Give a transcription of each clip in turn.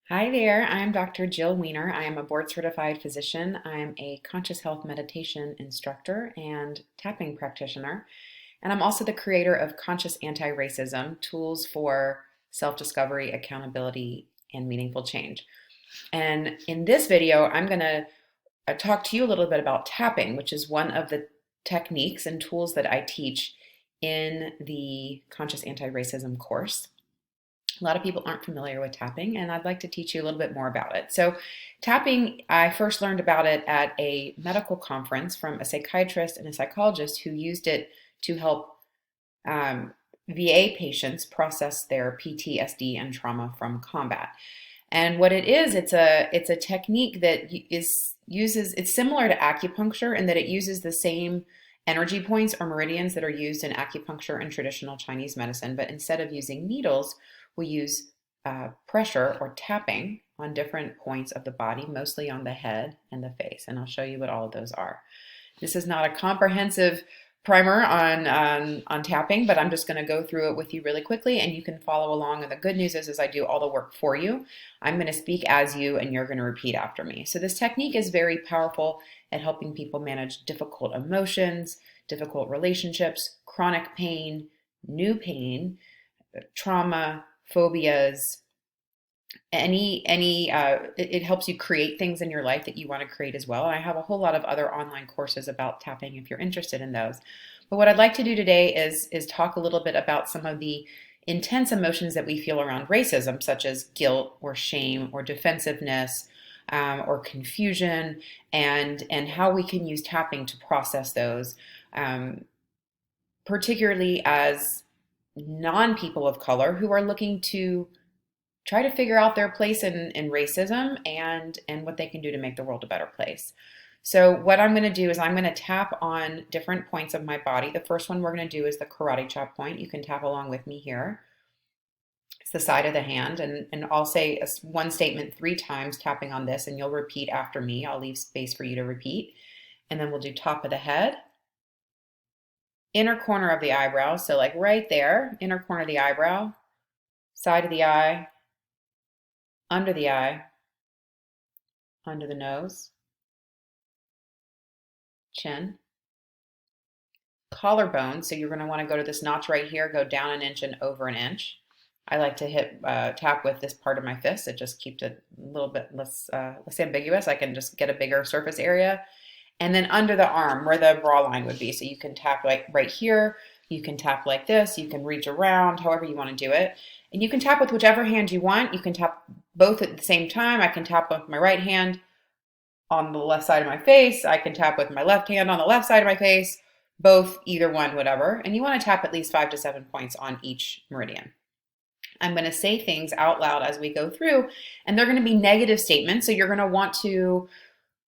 Hi there, I'm Dr. Jill Wener. I am a board certified physician. I'm a conscious health meditation instructor and tapping practitioner. And I'm also the creator of Conscious Anti-Racism, tools for self-discovery, accountability, and meaningful change. And in this video, I'm going to talk to you a little bit about tapping, which is one of the techniques and tools that I teach in the Conscious Anti-Racism course. A lot of people aren't familiar with tapping, and I'd like to teach you a little bit more about it. So, tapping, I first learned about it at a medical conference from a psychiatrist and a psychologist who used it to help VA patients process their PTSD and trauma from combat. And what it is, it's a technique that it's similar to acupuncture in that it uses the same energy points or meridians that are used in acupuncture and traditional Chinese medicine, but instead of using needles, we use pressure or tapping on different points of the body, mostly on the head and the face. And I'll show you what all of those are. This is not a comprehensive primer on tapping, but I'm just going to go through it with you really quickly and you can follow along. And the good news is I do all the work for you. I'm going to speak as you and you're going to repeat after me. So this technique is very powerful at helping people manage difficult emotions, difficult relationships, chronic pain, new pain, trauma, phobias, it helps you create things in your life that you want to create as well. And I have a whole lot of other online courses about tapping if you're interested in those. But what I'd like to do today is talk a little bit about some of the intense emotions that we feel around racism, such as guilt or shame or defensive,ness or confusion, and how we can use tapping to process those, particularly as non-people of color who are looking to try to figure out their place in racism and what they can do to make the world a better place. So what I'm going to do is I'm going to tap on different points of my body. The first one we're going to do is the karate chop point. You can tap along with me here. It's the side of the hand, and I'll say one statement 3 times tapping on this, and you'll repeat after me. I'll leave space for you to repeat. And then we'll do top of the head, inner corner of the eyebrow, so like right there, inner corner of the eyebrow, side of the eye, under the eye, under the nose, chin, collarbone. So you're going to want to go to this notch right here, go down an inch and over an inch. I like to hit tap with this part of my fist. It just keeps it a little bit less ambiguous. I can just get a bigger surface area. And then under the arm where the bra line would be. So you can tap like right here. You can tap like this. You can reach around, however you want to do it. And you can tap with whichever hand you want. You can tap both at the same time. I can tap with my right hand on the left side of my face. I can tap with my left hand on the left side of my face. Both, either one, whatever. And you want to tap at least 5 to 7 points on each meridian. I'm going to say things out loud as we go through, and they're going to be negative statements. So you're going to want to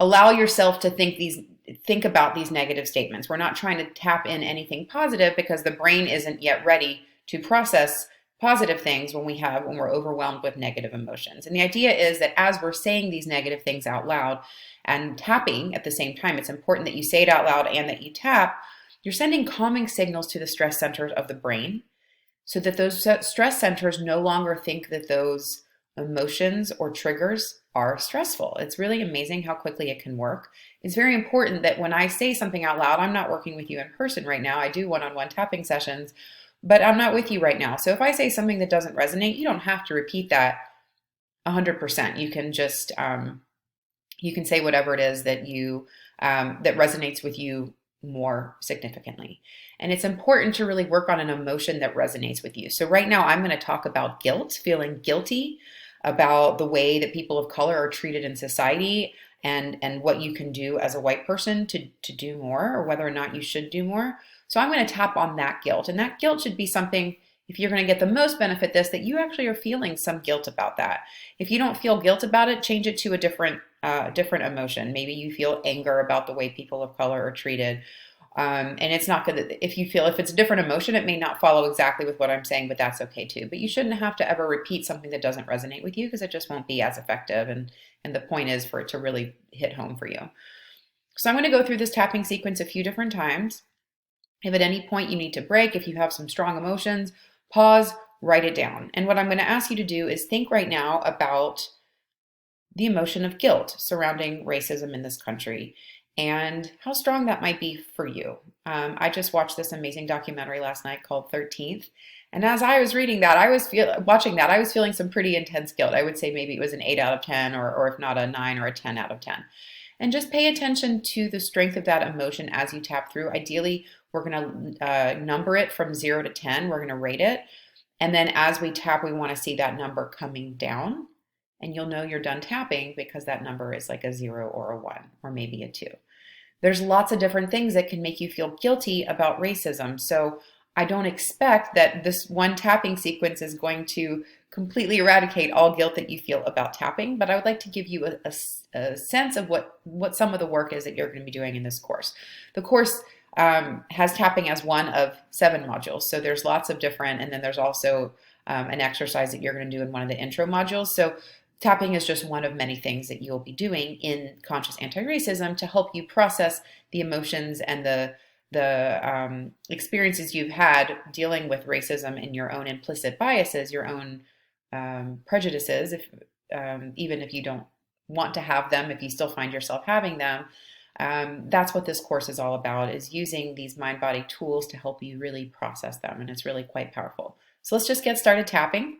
allow yourself to think about these negative statements. We're not trying to tap in anything positive because the brain isn't yet ready to process positive things when we're overwhelmed with negative emotions. And the idea is that as we're saying these negative things out loud and tapping at the same time, it's important that you say it out loud and that you tap. You're sending calming signals to the stress centers of the brain so that those stress centers no longer think that those emotions or triggers are stressful. It's really amazing how quickly it can work. It's very important that when I say something out loud, I'm not working with you in person right now. I do one-on-one tapping sessions, but I'm not with you right now. So if I say something that doesn't resonate, you don't have to repeat that 100%. You can just you can say whatever it is that that resonates with you more significantly. And it's important to really work on an emotion that resonates with you. So right now I'm going to talk about guilt, feeling guilty about the way that people of color are treated in society, and what you can do as a white person to do more, or whether or not you should do more. So I'm going to tap on that guilt. And that guilt should be something, if you're going to get the most benefit that you actually are feeling some guilt about that. If you don't feel guilt about it, change it to a different emotion. Maybe you feel anger about the way people of color are treated. And it's not good if it's a different emotion, it may not follow exactly with what I'm saying, but that's okay too. But you shouldn't have to ever repeat something that doesn't resonate with you because it just won't be as effective. And the point is for it to really hit home for you. So I'm going to go through this tapping sequence a few different times. If at any point you need to break, if you have some strong emotions, pause, write it down. And what I'm going to ask you to do is think right now about the emotion of guilt surrounding racism in this country and how strong that might be for you. I just watched this amazing documentary last night called 13th. And as I was reading that, watching that, I was feeling some pretty intense guilt. I would say maybe it was an 8 out of 10, or if not a 9 or a 10 out of 10. And just pay attention to the strength of that emotion as you tap through. Ideally, we're going to number it from 0 to 10. We're going to rate it. And then as we tap, we want to see that number coming down. And you'll know you're done tapping because that number is like a 0 or a 1 or maybe a 2. There's lots of different things that can make you feel guilty about racism. So I don't expect that this one tapping sequence is going to completely eradicate all guilt that you feel about tapping, but I would like to give you a sense of what some of the work is that you're going to be doing in this course. The course has tapping as one of 7 modules. So there's lots of different, and then there's also an exercise that you're going to do in one of the intro modules. So tapping is just one of many things that you'll be doing in conscious anti-racism to help you process the emotions and the experiences you've had dealing with racism and your own implicit biases, your own prejudices, if even if you don't want to have them, if you still find yourself having them. That's what this course is all about, is using these mind-body tools to help you really process them, and it's really quite powerful. So let's just get started tapping.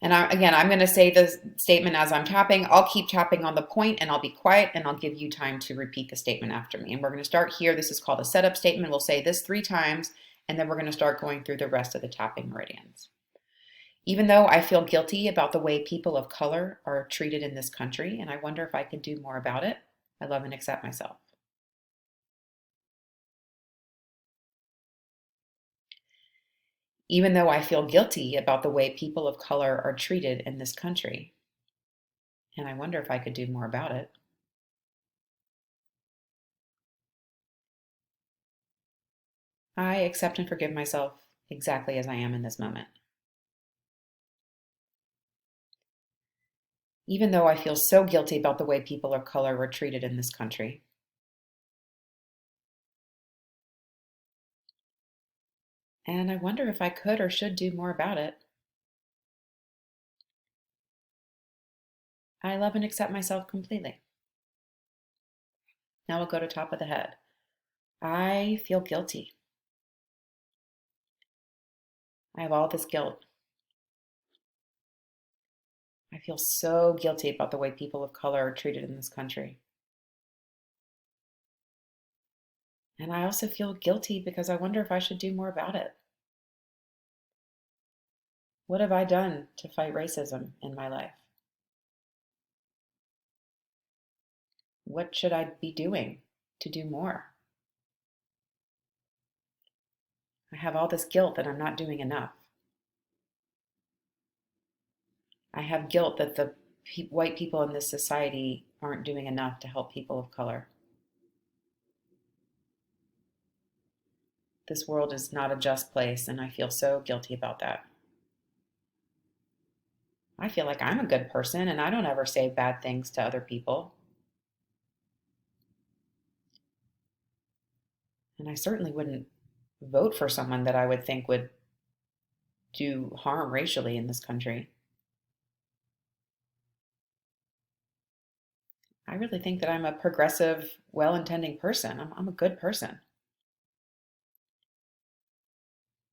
And I'm going to say the statement as I'm tapping. I'll keep tapping on the point and I'll be quiet and I'll give you time to repeat the statement after me. And we're going to start here. This is called a setup statement. We'll say this 3 times and then we're going to start going through the rest of the tapping meridians. Even though I feel guilty about the way people of color are treated in this country, and I wonder if I could do more about it, I love and accept myself. Even though I feel guilty about the way people of color are treated in this country, and I wonder if I could do more about it, I accept and forgive myself exactly as I am in this moment. Even though I feel so guilty about the way people of color were treated in this country, and I wonder if I could or should do more about it, I love and accept myself completely. Now we'll go to top of the head. I feel guilty. I have all this guilt. I feel so guilty about the way people of color are treated in this country. And I also feel guilty because I wonder if I should do more about it. What have I done to fight racism in my life? What should I be doing to do more? I have all this guilt that I'm not doing enough. I have guilt that the white people in this society aren't doing enough to help people of color. This world is not a just place, and I feel so guilty about that. I feel like I'm a good person, and I don't ever say bad things to other people. And I certainly wouldn't vote for someone that I would think would do harm racially in this country. I really think that I'm a progressive, well-intending person. I'm a good person.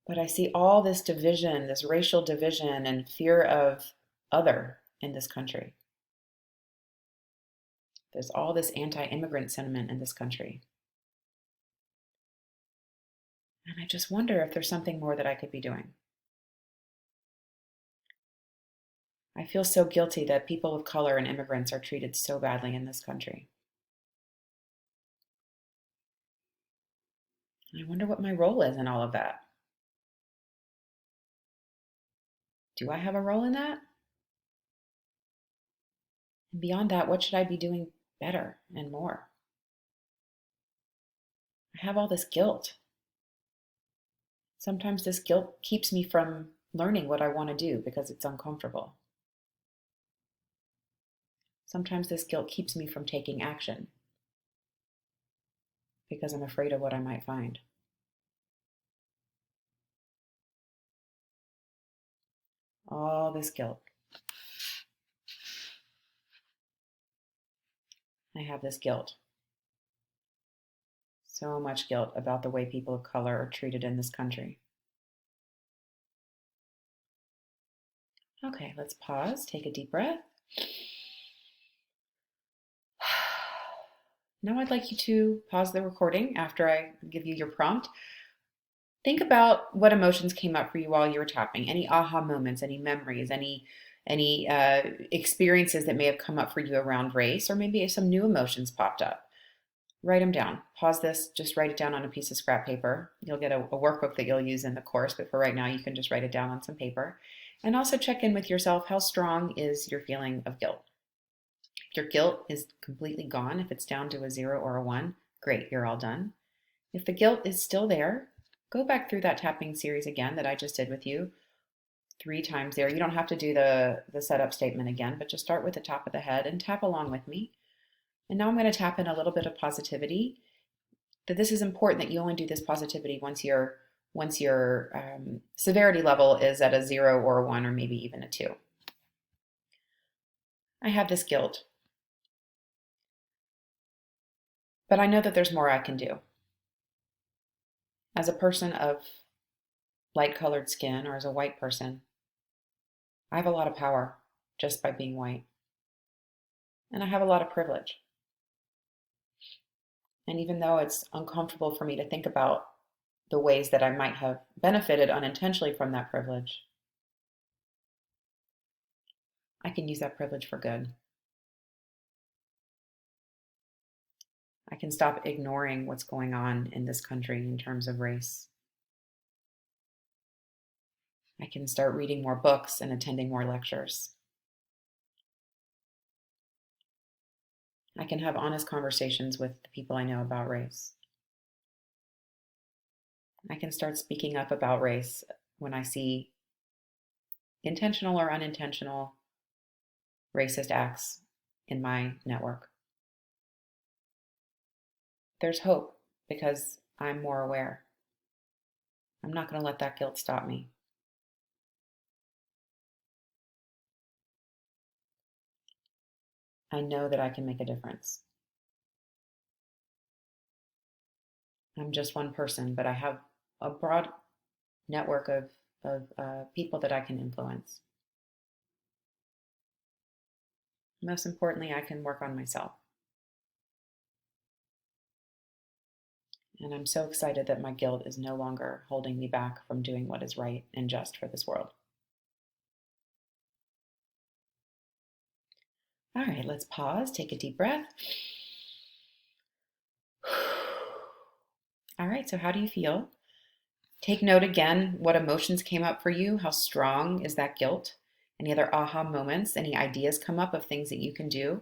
But I see all this division, this racial division and fear of other in this country. There's all this anti-immigrant sentiment in this country. And I just wonder if there's something more that I could be doing. I feel so guilty that people of color and immigrants are treated so badly in this country. And I wonder what my role is in all of that. Do I have a role in that? And beyond that, what should I be doing better and more? I have all this guilt. Sometimes this guilt keeps me from learning what I want to do because it's uncomfortable. Sometimes this guilt keeps me from taking action because I'm afraid of what I might find. All this guilt. I have this guilt. So much guilt about the way people of color are treated in this country. Okay, let's pause, take a deep breath. Now I'd like you to pause the recording after I give you your prompt. Think about what emotions came up for you while you were tapping. Any aha moments, any memories, any experiences that may have come up for you around race, or maybe some new emotions popped up. Write them down. Pause this, just write it down on a piece of scrap paper. You'll get a workbook that you'll use in the course, but for right now, you can just write it down on some paper. And also check in with yourself. How strong is your feeling of guilt? If your guilt is completely gone, if it's down to a 0 or a 1, great, you're all done. If the guilt is still there, go back through that tapping series again that I just did with you 3 times there. You don't have to do the setup statement again, but just start with the top of the head and tap along with me. And now I'm going to tap in a little bit of positivity. That this is important that you only do this positivity once your severity level is at a 0 or a 1 or maybe even a 2. I have this guilt, but I know that there's more I can do. As a person of light colored skin or as a white person, I have a lot of power just by being white. And I have a lot of privilege. And even though it's uncomfortable for me to think about the ways that I might have benefited unintentionally from that privilege, I can use that privilege for good. I can stop ignoring what's going on in this country in terms of race. I can start reading more books and attending more lectures. I can have honest conversations with the people I know about race. I can start speaking up about race when I see intentional or unintentional racist acts in my network. There's hope because I'm more aware. I'm not going to let that guilt stop me. I know that I can make a difference. I'm just one person, but I have a broad network of people that I can influence. Most importantly, I can work on myself. And I'm so excited that my guilt is no longer holding me back from doing what is right and just for this world. All right, let's pause, take a deep breath. All right, so how do you feel? Take note again what emotions came up for you. How strong is that guilt? Any other aha moments? Any ideas come up of things that you can do?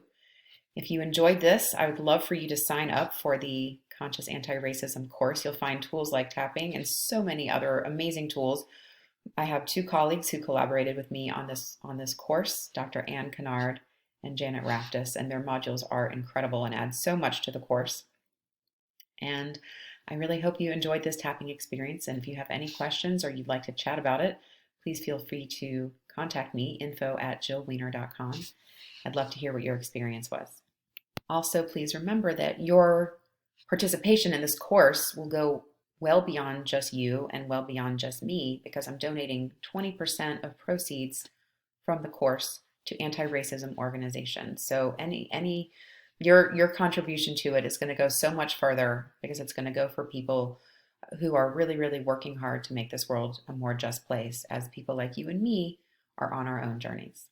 If you enjoyed this, I would love for you to sign up for the Conscious Anti-Racism course. You'll find tools like tapping and so many other amazing tools. I have 2 colleagues who collaborated with me on this course, Dr. Ann Kennard and Janet Raftis, and their modules are incredible and add so much to the course. And I really hope you enjoyed this tapping experience. And if you have any questions or you'd like to chat about it, please feel free to contact me, info@jillwener.com. I'd love to hear what your experience was. Also, please remember that your participation in this course will go well beyond just you and well beyond just me, because I'm donating 20% of proceeds from the course to anti-racism organizations. So your contribution to it is going to go so much further, because it's going to go for people who are really, really working hard to make this world a more just place, as people like you and me are on our own journeys.